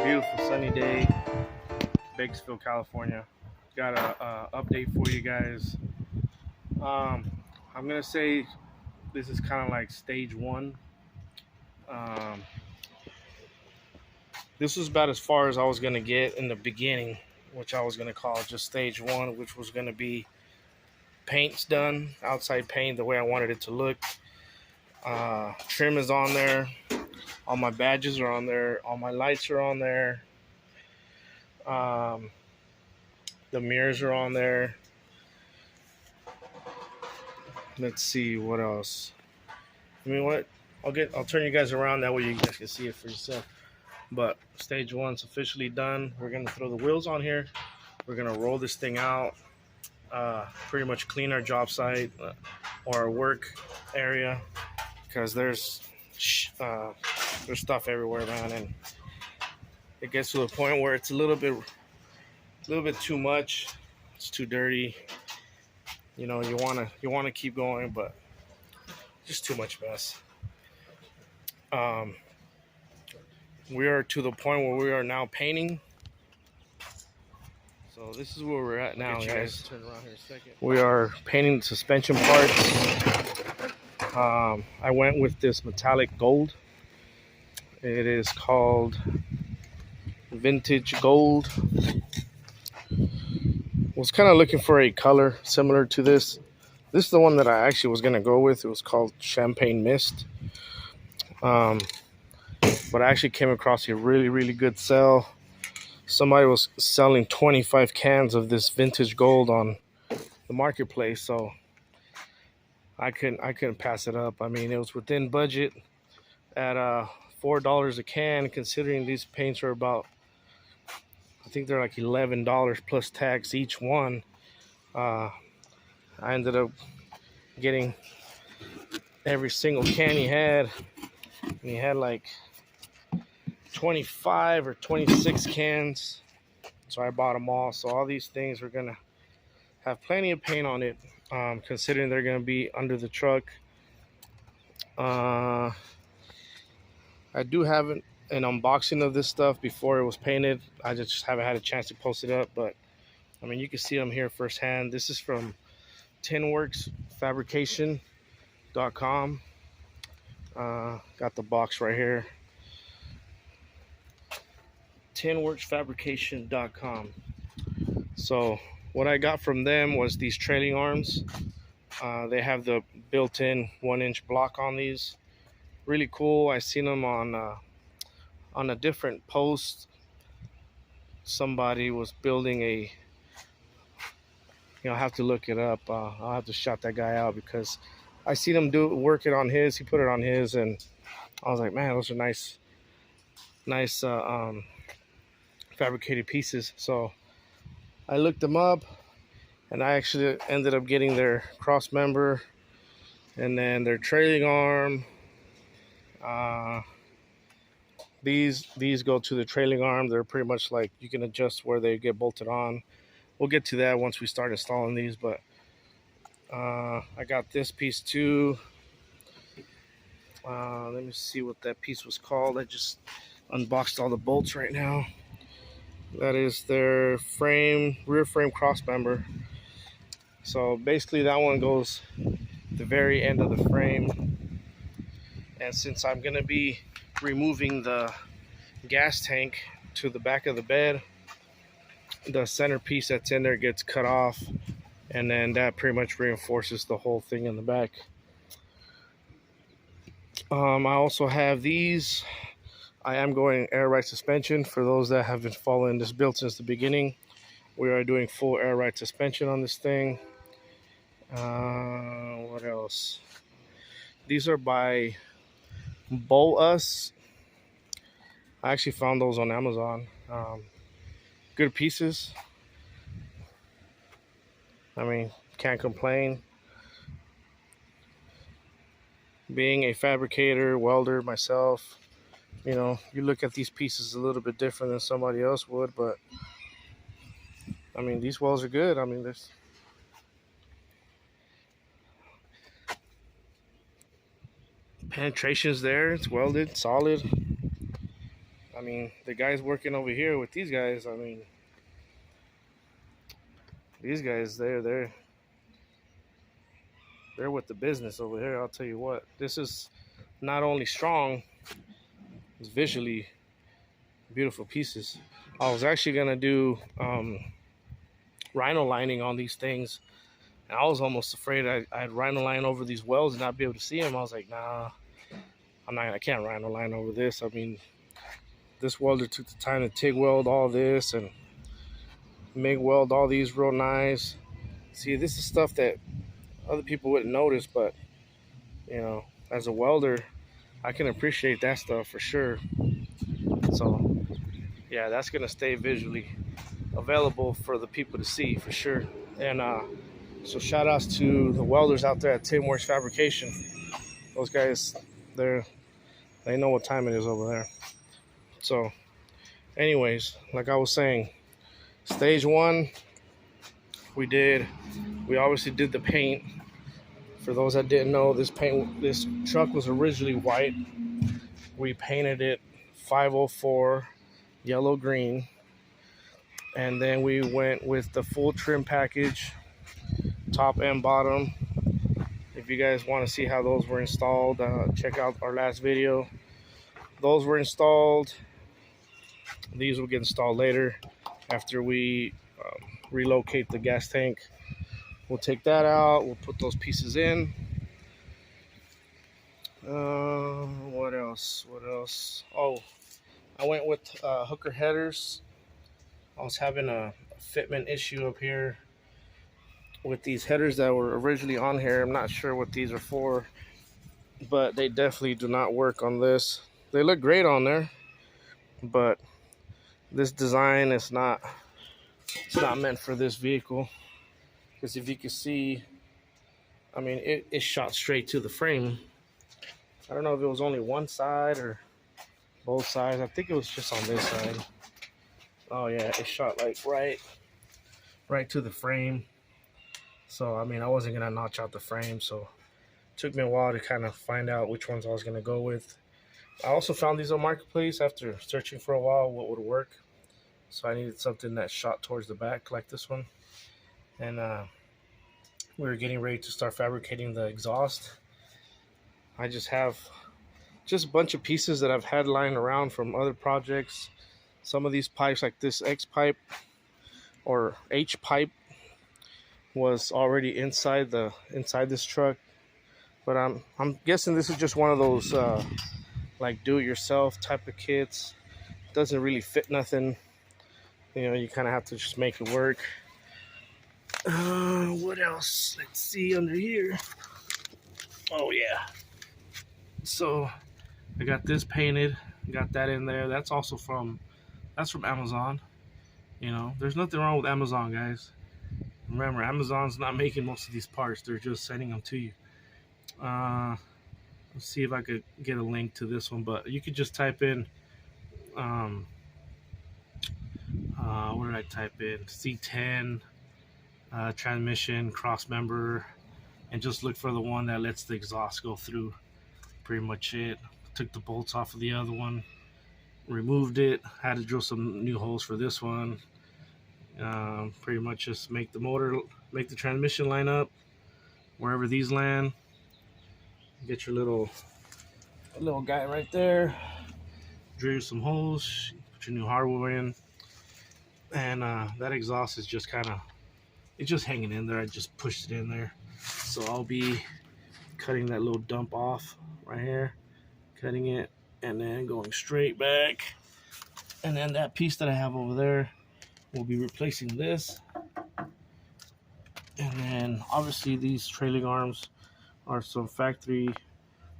Beautiful sunny day, Bakersfield, California. Got a update for you guys. Um, I'm gonna say this is kind of like stage one. Um, this was about as far as I was gonna get in the beginning, which I was gonna call just stage one, which was gonna be paint's done, outside paint the way I wanted it to look. Trim is on there. All my badges are on there. All my lights are on there. Um, the mirrors are on there. Let's see what else. I mean, what? I'll turn you guys around that way you guys can see it for yourself. But stage one's officially done. We're gonna throw the wheels on here. We're gonna roll this thing out. Pretty much clean our job site or our work area because there's stuff everywhere, man, and it gets to the point where it's a little bit too much. It's too dirty. You know, you wanna keep going, but just too much mess. We are to the point where we are now painting. So this is where we're at now, guys. Turn around here a second. We are painting the suspension parts. I went with this metallic gold. It is called vintage gold. Was kind of looking for a color similar to this. This is the one that I actually was gonna go with. It was called Champagne Mist. But I actually came across a really good sale. Somebody was selling 25 cans of this vintage gold on the marketplace, so I couldn't pass it up. I mean, it was within budget at $4 a can, considering these paints are about, I think they're like $11 plus tax each one. I ended up getting every single can he had, and he had like 25 or 26 cans, so I bought them all. So all these things are gonna have plenty of paint on it, considering they're gonna be under the truck. I do have an unboxing of this stuff before it was painted. I just haven't had a chance to post it up, but I mean, you can see them here firsthand. This is from tinworksfabrication.com. Got the box right here. tinworksfabrication.com. So what I got from them was these trailing arms. They have the built-in 1-inch block on these. Really cool. I seen them on a different post. Somebody was building a, I have to look it up. I'll have to shout that guy out because I seen him work it on his. He put it on his, and I was like, man, those are nice fabricated pieces. So I looked them up, and I actually ended up getting their cross member and then their trailing arm. These go to the trailing arm. They're pretty much like you can adjust where they get bolted on. We'll get to that once we start installing these, but I got this piece too. Let me see what that piece was called. I just unboxed all the bolts right now. That is their rear frame cross member. So basically that one goes the very end of the frame. And since I'm gonna be removing the gas tank to the back of the bed, the centerpiece that's in there gets cut off, and then that pretty much reinforces the whole thing in the back. I also have these. I am going air ride suspension. For those that have been following this build since the beginning, we are doing full air ride suspension on this thing. What else? These are by Us. I actually found those on Amazon. Good pieces. I mean, can't complain. Being a fabricator, welder myself, you look at these pieces a little bit different than somebody else would, but I mean, these welds are good. I mean, there's penetrations there. It's welded, solid. I mean, the guys working over here with these guys, I mean, these guys, they're with the business over here. I'll tell you what, this is not only strong, it's visually beautiful pieces. I was actually gonna do rhino lining on these things, and I was almost afraid I'd rhino line over these wells and not be able to see them. I was like, nah, I can't rhino line over this. I mean, this welder took the time to TIG weld all this and MIG weld all these real nice. See, this is stuff that other people wouldn't notice, but you know, as a welder, I can appreciate that stuff for sure. So yeah, that's gonna stay visually available for the people to see for sure. And so shout outs to the welders out there at Timworks Fabrication. Those guys, they know what time it is over there. So anyways, like I was saying, stage one, we obviously did the paint. For those that didn't know, this truck was originally white. We painted it 504 yellow green, and then we went with the full trim package, top and bottom. If you guys want to see how those were installed, check out our last video. Those were installed. These will get installed later after we relocate the gas tank. We'll take that out. We'll put those pieces in. What else? Oh, I went with hooker headers. I was having a fitment issue up here with these headers that were originally on here. I'm not sure what these are for, but they definitely do not work on this. They look great on there, but this design is not meant for this vehicle. Because if you can see, I mean, it shot straight to the frame. I don't know if it was only one side or both sides. I think it was just on this side. Oh yeah, it shot like right to the frame. So I mean, I wasn't gonna notch out the frame, so it took me a while to kind of find out which ones I was gonna go with. I also found these on Marketplace after searching for a while what would work. So I needed something that shot towards the back like this one. And we were getting ready to start fabricating the exhaust. I just have a bunch of pieces that I've had lying around from other projects. Some of these pipes, like this X pipe or H pipe, was already inside this truck. But I'm guessing this is just one of those like do-it-yourself type of kits. Doesn't really fit nothing. You know, you kind of have to just make it work. What else? Let's see under here. Oh yeah. So I got this painted. Got that in there. That's from Amazon. You know, there's nothing wrong with Amazon, guys. Remember, Amazon's not making most of these parts. They're just sending them to you. Let's see if I could get a link to this one, but you could just type in what did I type in? C10 transmission cross member, and just look for the one that lets the exhaust go through. Pretty much it. Took the bolts off of the other one, removed it, had to drill some new holes for this one. Pretty much just make the transmission line up wherever these land. Get your little guy right there, drill some holes, put your new hardware in, and that exhaust is just it's just hanging in there. I just pushed it in there. So I'll be cutting that little dump off right here, cutting it, and then going straight back. And then that piece that I have over there, we'll be replacing this. And then obviously these trailing arms are some factory.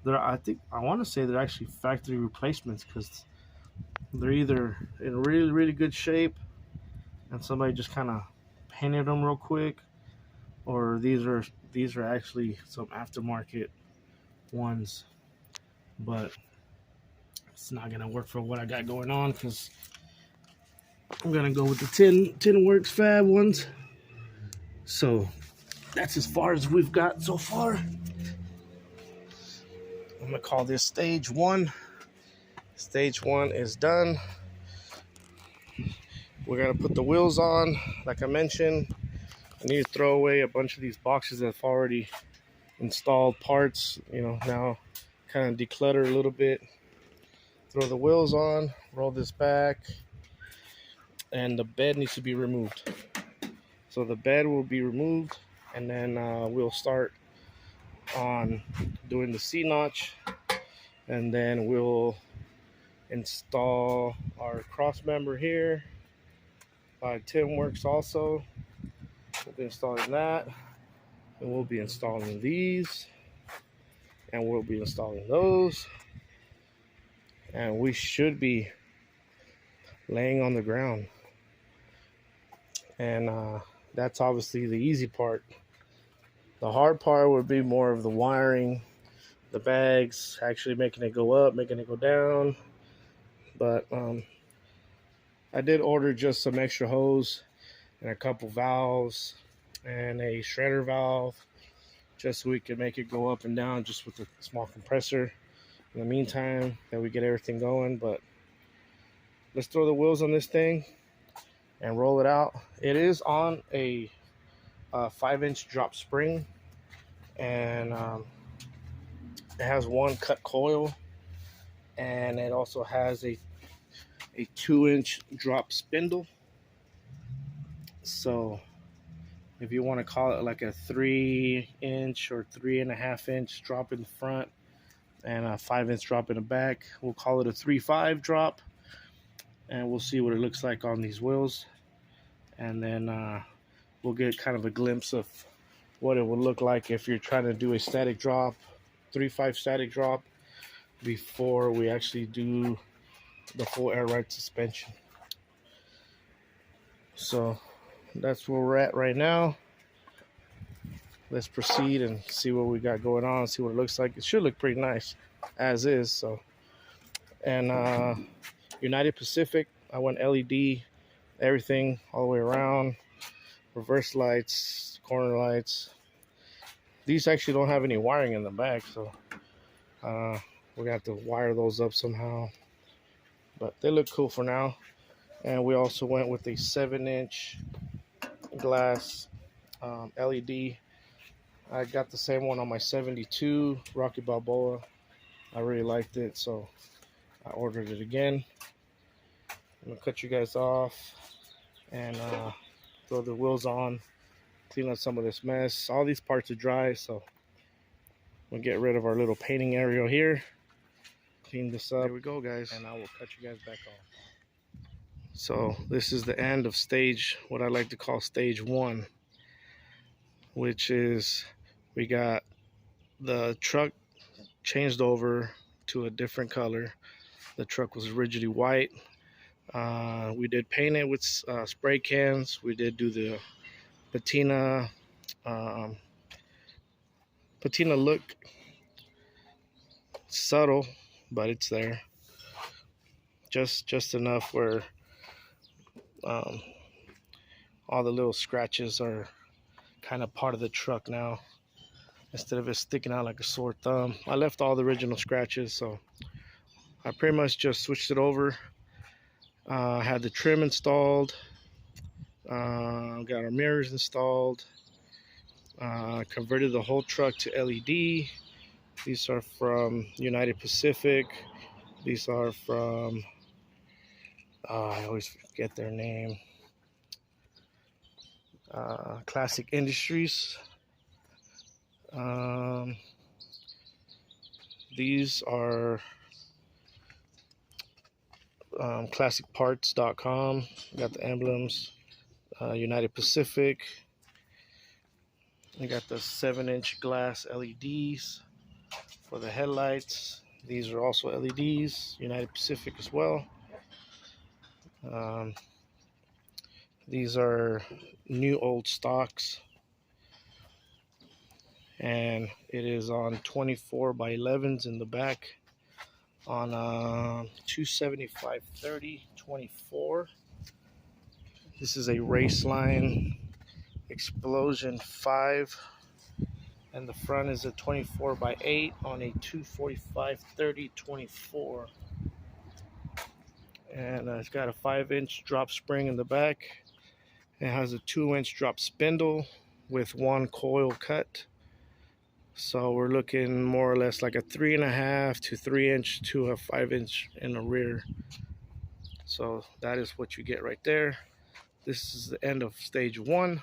I want to say they're actually factory replacements, because they're either in really, really good shape and somebody just kind of painted them real quick, or these are actually some aftermarket ones. But it's not gonna work for what I got going on, because I'm gonna go with the tin works fab ones. So that's as far as we've got so far. I'm gonna call this stage one. Stage 1 is done. We're gonna put the wheels on. Like I mentioned, I need to throw away a bunch of these boxes that have already installed parts. You know, now kind of declutter a little bit. Throw the wheels on, roll this back, and the bed needs to be removed. So the bed will be removed, and then we'll start on doing the C-notch, and then we'll install our cross member here by Tim Works also. We'll be installing that, and we'll be installing these, and we'll be installing those, and we should be laying on the ground. And that's obviously the easy part. The hard part would be more of the wiring, the bags, actually making it go up, making it go down. But I did order just some extra hose and a couple valves and a shredder valve, just so we can make it go up and down just with a small compressor in the meantime that we get everything going. But let's throw the wheels on this thing and roll it out. It is on a 5-inch drop spring, and it has one cut coil, and it also has a 2-inch drop spindle. So if you want to call it like a 3-inch or 3.5-inch drop in the front and a 5-inch drop in the back, we'll call it a 3.5 drop, and we'll see what it looks like on these wheels. And then we'll get kind of a glimpse of what it would look like if you're trying to do a static drop, 3.5 static drop, before we actually do the full air ride suspension. So that's where we're at right now. Let's proceed and see what we got going on, see what it looks like. It should look pretty nice as is. So, and United Pacific, I went LED, everything all the way around, reverse lights, corner lights. These actually don't have any wiring in the back, so we're gonna have to wire those up somehow, but they look cool for now. And we also went with a 7-inch glass LED. I got the same one on my 72 Rocky Balboa. I really liked it, so I ordered it again. I'm gonna cut you guys off and throw the wheels on, clean up some of this mess. All these parts are dry, so we'll get rid of our little painting area here, clean this up. Here we go, guys, and I will cut you guys back on. So this is the end of stage, what I like to call stage 1, which is we got the truck changed over to a different color. The truck was originally white. We did paint it with spray cans. We did do the patina look. Subtle, but it's there. Just enough where all the little scratches are kind of part of the truck now, instead of it sticking out like a sore thumb. I left all the original scratches, so I pretty much just switched it over. Had the trim installed, got our mirrors installed, converted the whole truck to LED. These are from United Pacific. These are from I always forget their name. Classic Industries. These are classicparts.com. Got the emblems. United Pacific. We got the 7-inch glass LEDs for the headlights. These are also LEDs, United Pacific as well. These are new old stocks, and it is on 24x11s in the back on 275/30/24. This is a Raceline Explosion 5, and the front is a 24x8 on a 245/30/24. and it's got a 5-inch drop spring in the back. It has a 2-inch drop spindle with 1 coil cut. So we're looking more or less like a 3.5 to 3-inch to a 5-inch in the rear. So that is what you get right there. This is the end of stage 1.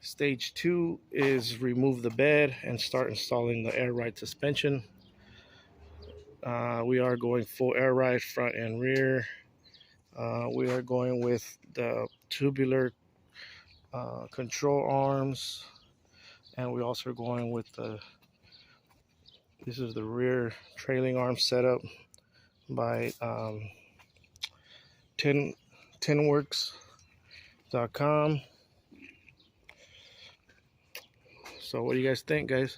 Stage 2 is remove the bed and start installing the air ride suspension. We are going full air ride front and rear. We are going with the tubular control arms, and we also are going with this is the rear trailing arm setup by 10works.com. So what do you guys think, guys?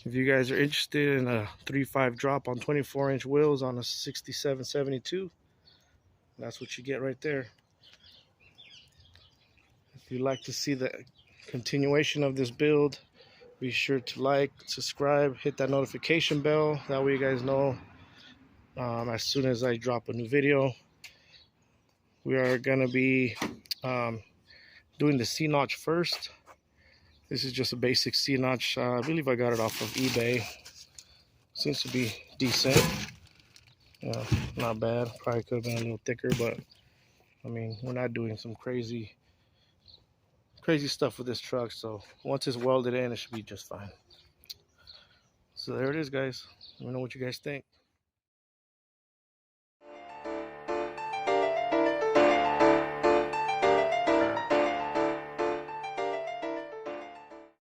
If you guys are interested in a 3.5 drop on 24-inch wheels on a 6772, that's what you get right there. If you'd like to see the continuation of this build, be sure to like, subscribe, hit that notification bell. That way you guys know as soon as I drop a new video. We are going to be doing the C-notch first. This is just a basic C-notch. I believe I got it off of eBay. Seems to be decent. Not bad. Probably could have been a little thicker, but I mean, we're not doing some crazy stuff with this truck. So once it's welded in, it should be just fine. So there it is, guys. Let me know what you guys think.